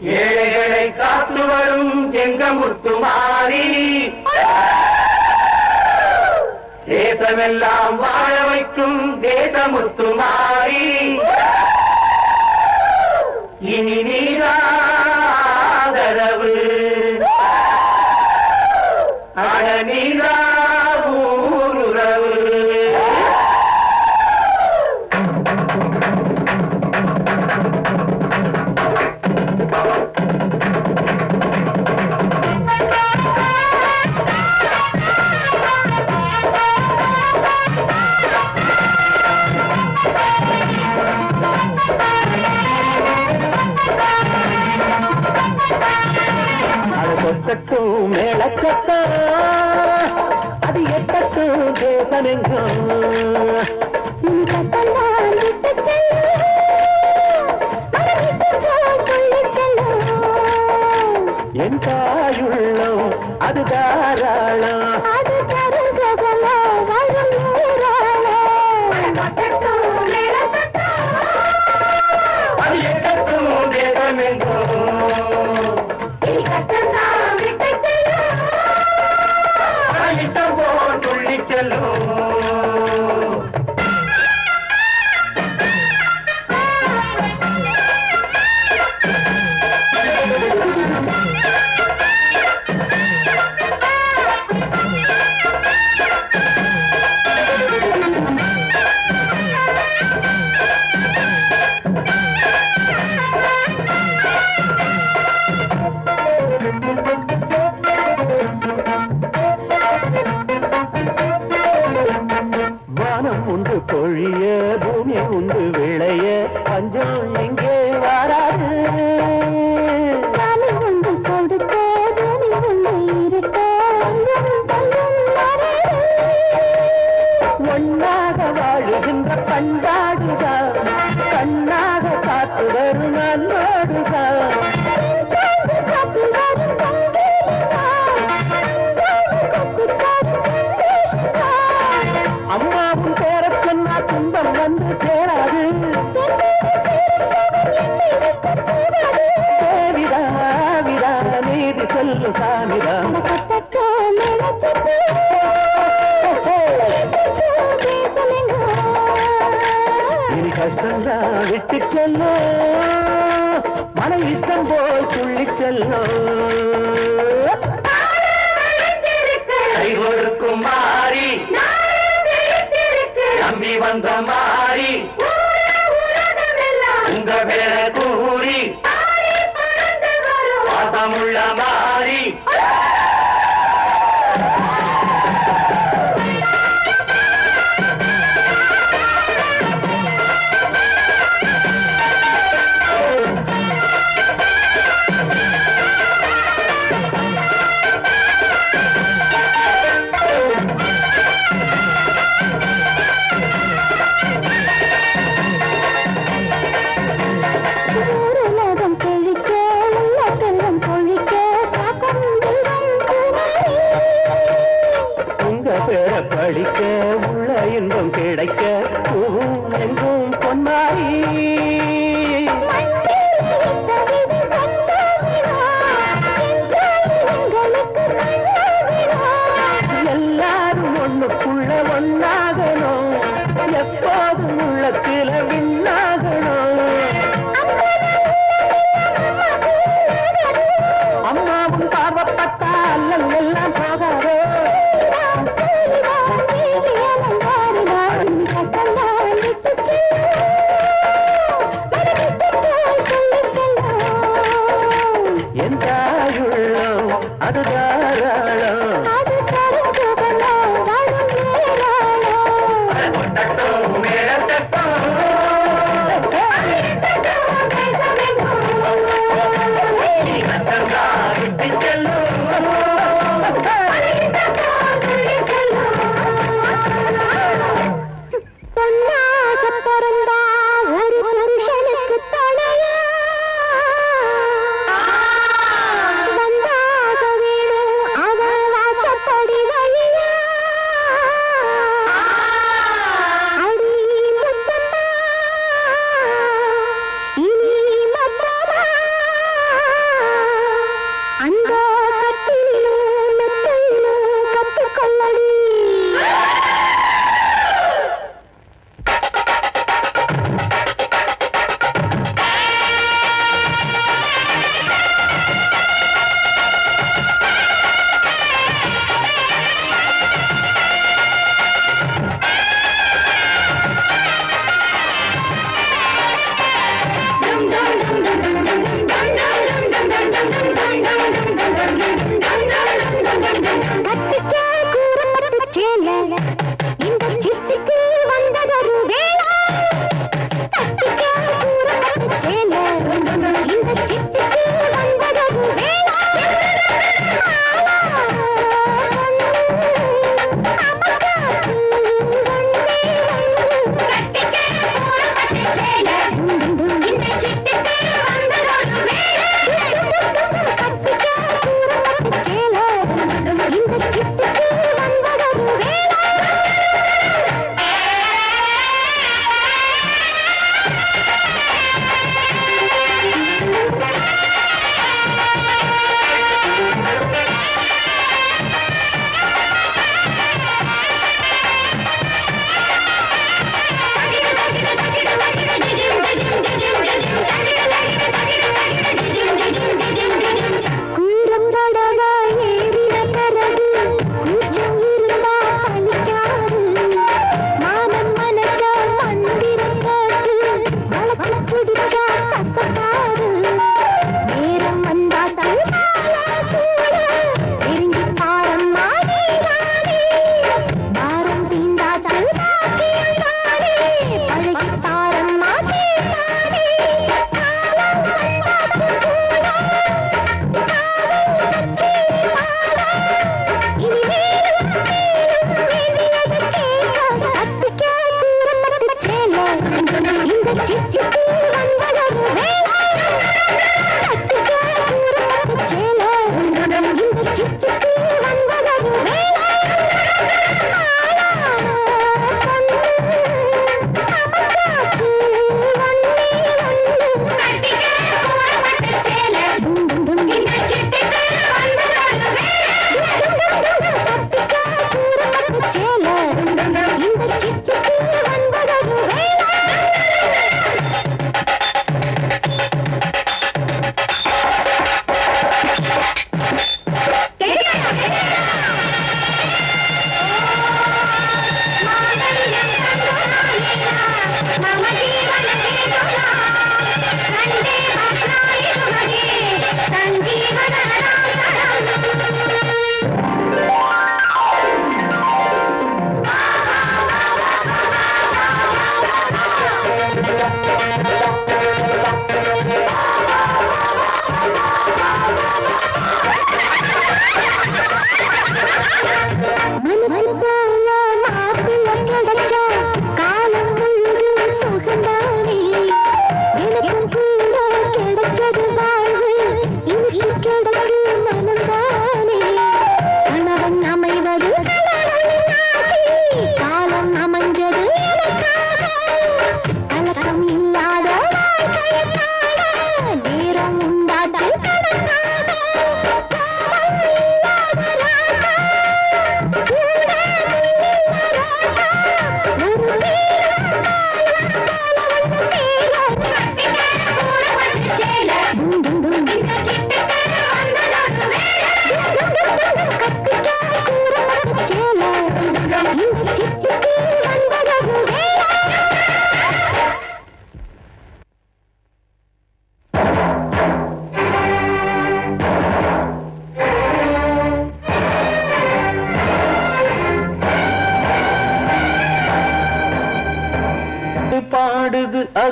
ஏழைகளை காத்து வரும் எங்க முத்துமாரி, தேசமெல்லாம் வாழ வைக்கும் தேச முத்துமாரி, இனி நீராதரவு அட நீரா ஊருறவு. கொட்டட்டும் மேளச்சத்தம், அது எட்டட்டும் தேசமெங்கும். என் தாயுள்ளம் அது தாராளம், அது எட்டட்டும் தேசமெங்கும். துள்ளி செல்லும் உண்டு பொழிய பூமி உண்டு விளைய பஞ்சம் எங்கே வராது. உண்டு கொடுக்க பூமி உண்டு இருக்க ஒன்னாக வாழுகின்ற பண்பாடுதான், கண்ணாக காத்து வரும் நன்னோடுதான். அம்மாவும் பேர சொன்னா துன்பம் வந்து சேராது. தேவிதா நீதி சொல்லு சாமிதா. இனி கஷ்டம்தான் விட்டு செல்லும், மன இஷ்டம் போல் துள்ளி செல்லும். கை கொடுக்கும் மாறி நம்பி வந்த மாறி, உங்க பேர கூறி பாசமுள்ள மாறி. படிக்க உள்ள இன்பம் கிடைக்க எங்கும் பொன்மாரி. எல்லாரும் ஒண்ணுக்குள்ள ஒன்னாகணும், எப்போதும் உள்ளத்தில விண்ணாகணும். அம்மாவும் பார்வப்பட்டா அல்லல் எல்லாம் போகாதோ. என் தாயுள்ளம் அது தாராளம், வந்தாக வேணும்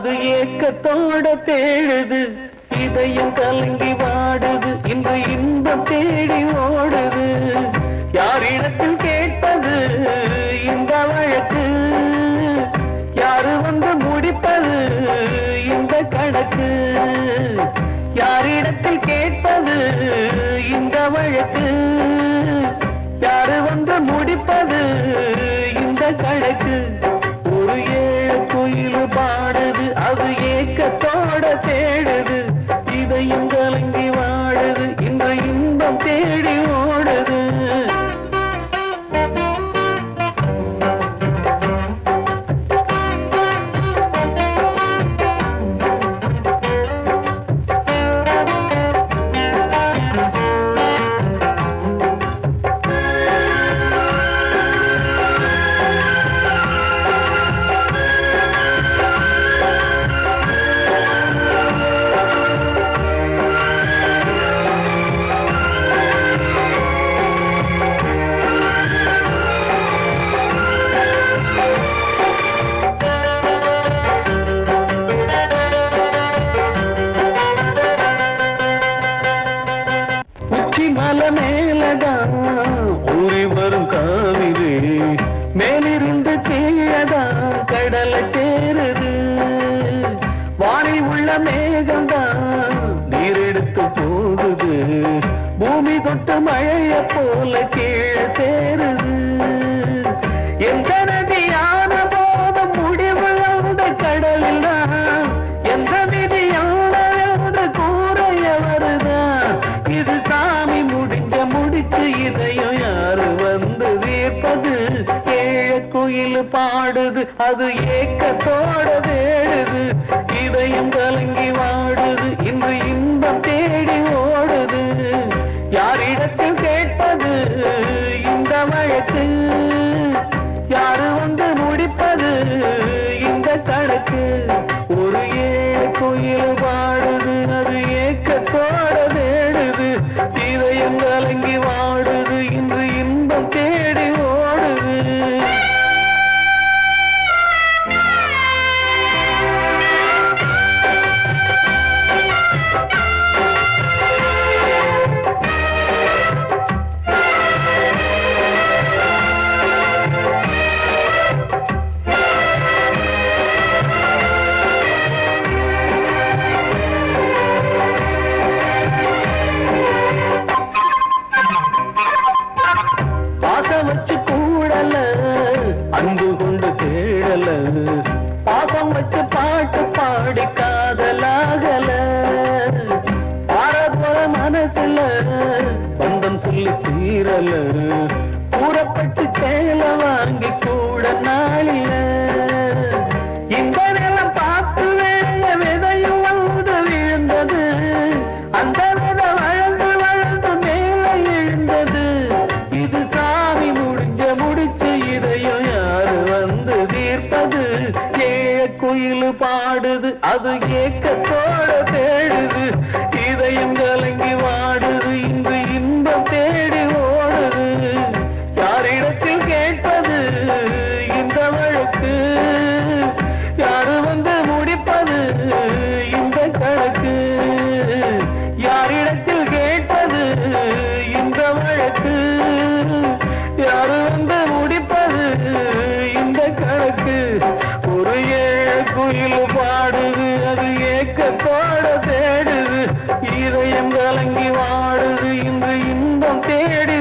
அது ஏக்கத்தோட தேடுது இதயம் கலங்கி வாடுது இன்று இன்பம் தேடி ஓடுது யாரிடத்தில் கேட்பது இந்த வழக்கு யாரு வந்து முடிப்பது இந்த கணக்கு யாரிடத்தில் கேட்பது இந்த வழக்கு யாரு வந்து முடிப்பது இந்த கணக்கு ஒரு ஏழு குயில் பாடுது அது ஏக்கத்தோட தேடுது இதயம் கலங்கி வாடுது இந்த இன்பம் தேடி ஓடுது மலை மேலதான் ஊறி வரும் காவிரி மேலிருந்து கீழதான் கடலை சேருது வானில் உள்ள மேகம்தான் நீரெடுத்து போகுது பூமி தொட்டு மழைய போல கீழே சேருது எந்த நதியான போதும் முடிவு அந்த கடலில் தான் எந்த விதியான கூறைய வருதான் இது சாமி முடிச்சு இதையும் யாரு வந்து தீர்ப்பது ஏழ குயில் பாடுது அது ஏக்கத்தோட தேடுது இதயம் கலங்கி வாடுது இன்று இன்பம் தேடி ஓடுது யாரிடத்தில் கேட்பது இந்த வழக்கு யாரு வந்து முடிப்பது இந்த கணக்கு ஒரு ஏழு குயில் பாடுது அது ஏக்கத்தோட தேடுது இதயம் கலங்கி வாடுது இன்று இன்பம் தேடி ஓடுது வச்சு கூடல அன்பு கொண்டு தேடல பாசம் வச்சு பாட்டு பாடி காதலாகல பாரபோல மனசுல பந்தம் சொல்லி தீரல கூறப்பட்டு சேல வாங்கி கூட நாளில இந்த நிலம் பார்த்து வேலைய விதையும் வந்து விழுந்தது அந்த விதை வளர்ந்து வளர்ந்து மேலே எழுந்தது இது சாமி முடிச்சு இதையும் யாரு வந்து தீர்ப்பது ஏழ குயில் பாடுது அது ஏக்கத்தோட தேடுது இதயம் கலங்கி வாடுது இன்று இன்பம் தேடி ஓடுது யாரிடத்தில் கேட்பது இந்த வழக்கு யாரு வந்து முடிப்பது இந்த கணக்கு யாரிடத்தில் கேட்பது இந்த வழக்கு யாரு வந்து முடிப்பது இந்த கணக்கு ஒரு ஏழு குயில் பாடுது அது ஏக்கத்தோட தேடுது இதயம் கலங்கி வாடுது இன்று இன்பம் தேடி